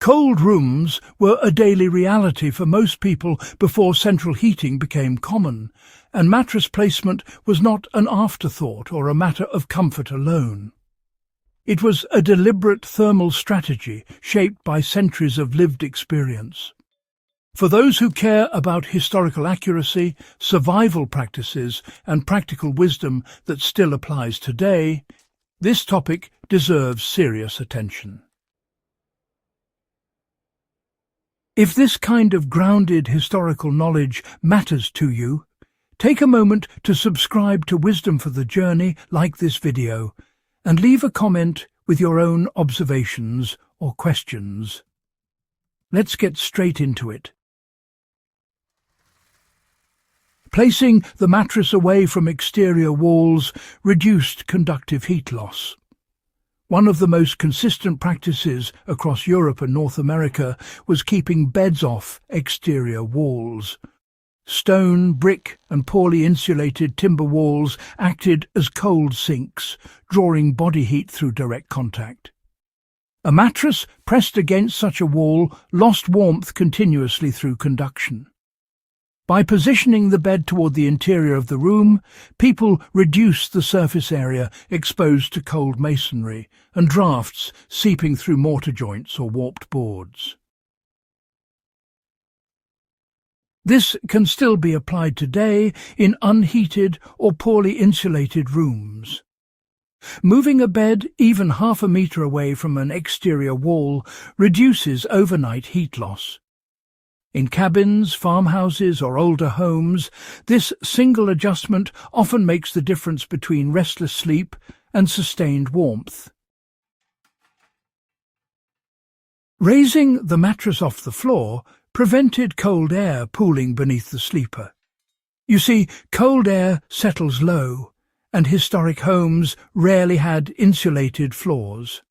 Cold rooms were a daily reality for most people before central heating became common, and mattress placement was not an afterthought or a matter of comfort alone. It was a deliberate thermal strategy shaped by centuries of lived experience. For those who care about historical accuracy, survival practices, and practical wisdom that still applies today, this topic deserves serious attention. If this kind of grounded historical knowledge matters to you, take a moment to subscribe to Wisdom for the Journey, like this video, and leave a comment with your own observations or questions. Let's get straight into it. Placing the mattress away from exterior walls reduced conductive heat loss. One of the most consistent practices across Europe and North America was keeping beds off exterior walls. Stone, brick, and poorly insulated timber walls acted as cold sinks, drawing body heat through direct contact. A mattress pressed against such a wall lost warmth continuously through conduction. By positioning the bed toward the interior of the room, people reduced the surface area exposed to cold masonry and drafts seeping through mortar joints or warped boards. This can still be applied today in unheated or poorly insulated rooms. Moving a bed even half a meter away from an exterior wall reduces overnight heat loss. In cabins, farmhouses, or older homes, this single adjustment often makes the difference between restless sleep and sustained warmth. Raising the mattress off the floor prevented cold air pooling beneath the sleeper. You see, cold air settles low, and historic homes rarely had insulated floors.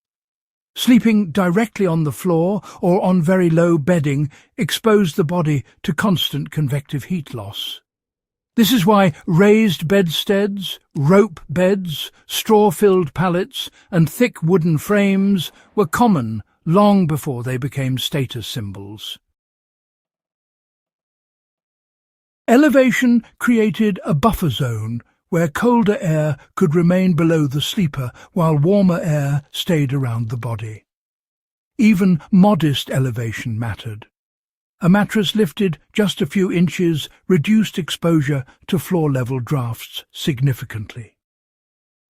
Sleeping directly on the floor or on very low bedding exposed the body to constant convective heat loss. This is why raised bedsteads, rope beds, straw-filled pallets, and thick wooden frames were common long before they became status symbols. Elevation created a buffer zone where colder air could remain below the sleeper while warmer air stayed around the body. Even modest elevation mattered. A mattress lifted just a few inches reduced exposure to floor-level drafts significantly.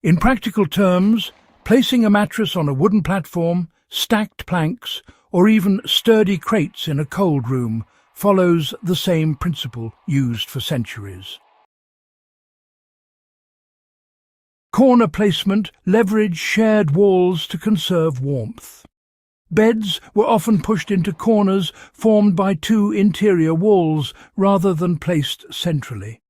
In practical terms, placing a mattress on a wooden platform, stacked planks, or even sturdy crates in a cold room follows the same principle used for centuries. Corner placement leveraged shared walls to conserve warmth. Beds were often pushed into corners formed by two interior walls rather than placed centrally.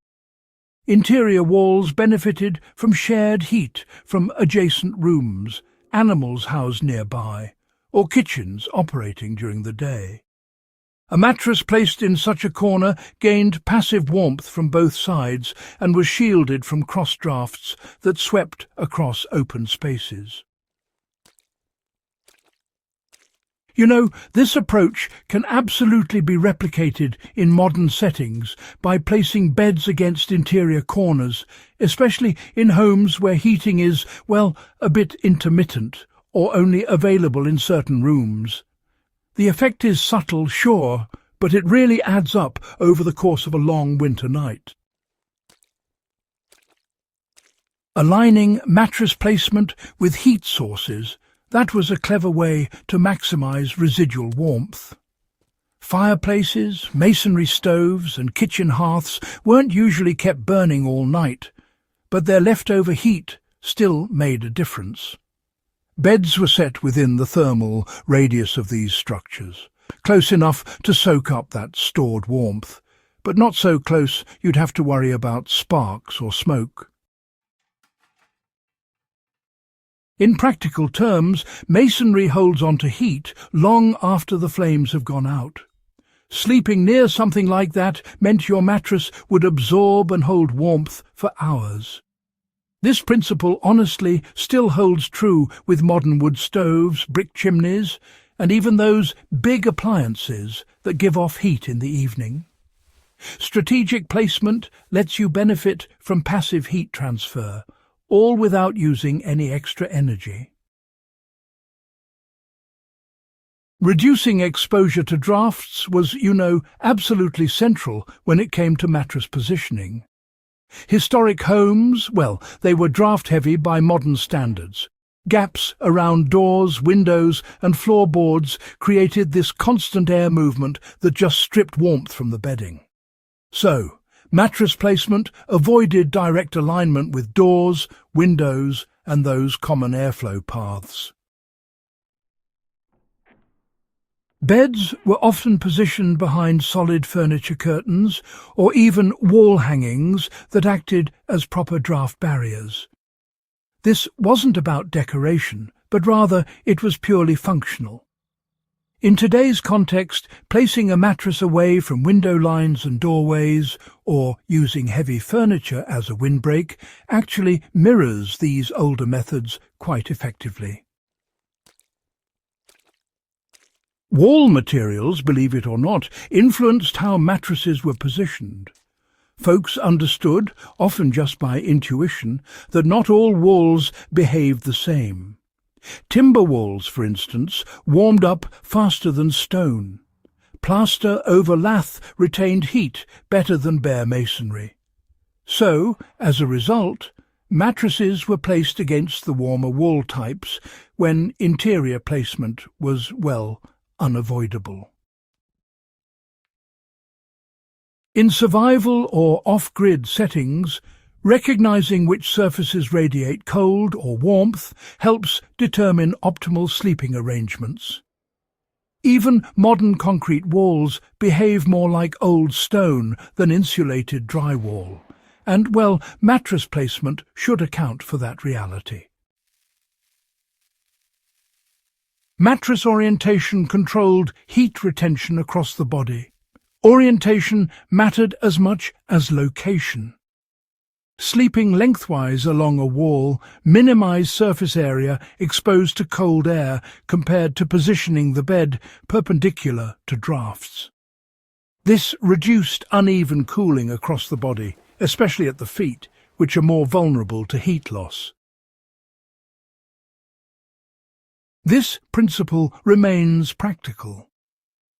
Interior walls benefited from shared heat from adjacent rooms, animals housed nearby, or kitchens operating during the day. A mattress placed in such a corner gained passive warmth from both sides and was shielded from cross-drafts that swept across open spaces. You know, this approach can absolutely be replicated in modern settings by placing beds against interior corners, especially in homes where heating is, well, a bit intermittent or only available in certain rooms. The effect is subtle, sure, but it really adds up over the course of a long winter night. Aligning mattress placement with heat sources, that was a clever way to maximize residual warmth. Fireplaces, masonry stoves, and kitchen hearths weren't usually kept burning all night, but their leftover heat still made a difference. Beds were set within the thermal radius of these structures, close enough to soak up that stored warmth, but not so close you'd have to worry about sparks or smoke. In practical terms, masonry holds on to heat long after the flames have gone out. Sleeping near something like that meant your mattress would absorb and hold warmth for hours. This principle honestly still holds true with modern wood stoves, brick chimneys, and even those big appliances that give off heat in the evening. Strategic placement lets you benefit from passive heat transfer, all without using any extra energy. Reducing exposure to drafts was, absolutely central when it came to mattress positioning. Historic homes, they were draft-heavy by modern standards. Gaps around doors, windows and floorboards created this constant air movement that just stripped warmth from the bedding. So, mattress placement avoided direct alignment with doors, windows and those common airflow paths. Beds were often positioned behind solid furniture curtains or even wall hangings that acted as proper draft barriers. This wasn't about decoration, but rather it was purely functional. In today's context, placing a mattress away from window lines and doorways, or using heavy furniture as a windbreak, actually mirrors these older methods quite effectively. Wall materials, believe it or not, influenced how mattresses were positioned. Folks understood, often just by intuition, that not all walls behaved the same. Timber walls, for instance, warmed up faster than stone. Plaster over lath retained heat better than bare masonry. So, as a result, mattresses were placed against the warmer wall types when interior placement was, unavoidable. In survival or off-grid settings, recognizing which surfaces radiate cold or warmth helps determine optimal sleeping arrangements. Even modern concrete walls behave more like old stone than insulated drywall, and, mattress placement should account for that reality. Mattress orientation controlled heat retention across the body. Orientation mattered as much as location. Sleeping lengthwise along a wall minimized surface area exposed to cold air compared to positioning the bed perpendicular to drafts. This reduced uneven cooling across the body, especially at the feet, which are more vulnerable to heat loss. This principle remains practical.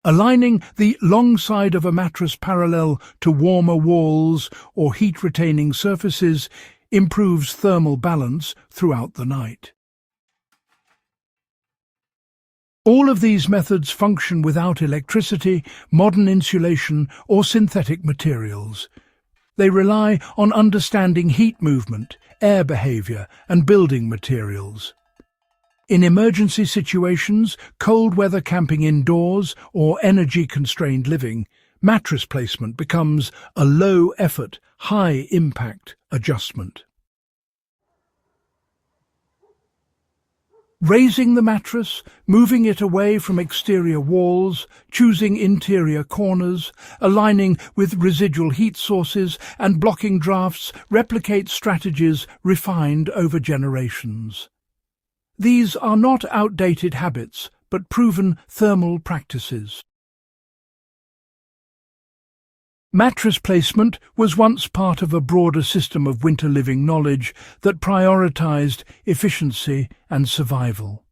Aligning the long side of a mattress parallel to warmer walls or heat-retaining surfaces improves thermal balance throughout the night. All of these methods function without electricity, modern insulation or synthetic materials. They rely on understanding heat movement, air behavior and building materials. In emergency situations, cold weather camping indoors or energy-constrained living, mattress placement becomes a low-effort, high-impact adjustment. Raising the mattress, moving it away from exterior walls, choosing interior corners, aligning with residual heat sources and blocking drafts replicate strategies refined over generations. These are not outdated habits, but proven thermal practices. Mattress placement was once part of a broader system of winter living knowledge that prioritized efficiency and survival.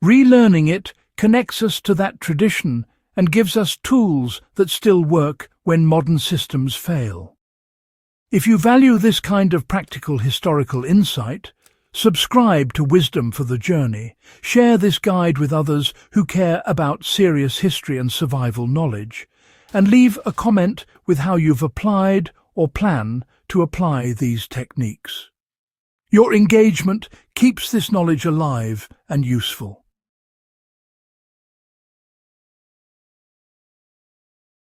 Relearning it connects us to that tradition and gives us tools that still work when modern systems fail. If you value this kind of practical historical insight, subscribe to Wisdom for the Journey, share this guide with others who care about serious history and survival knowledge, and leave a comment with how you've applied or plan to apply these techniques. Your engagement keeps this knowledge alive and useful.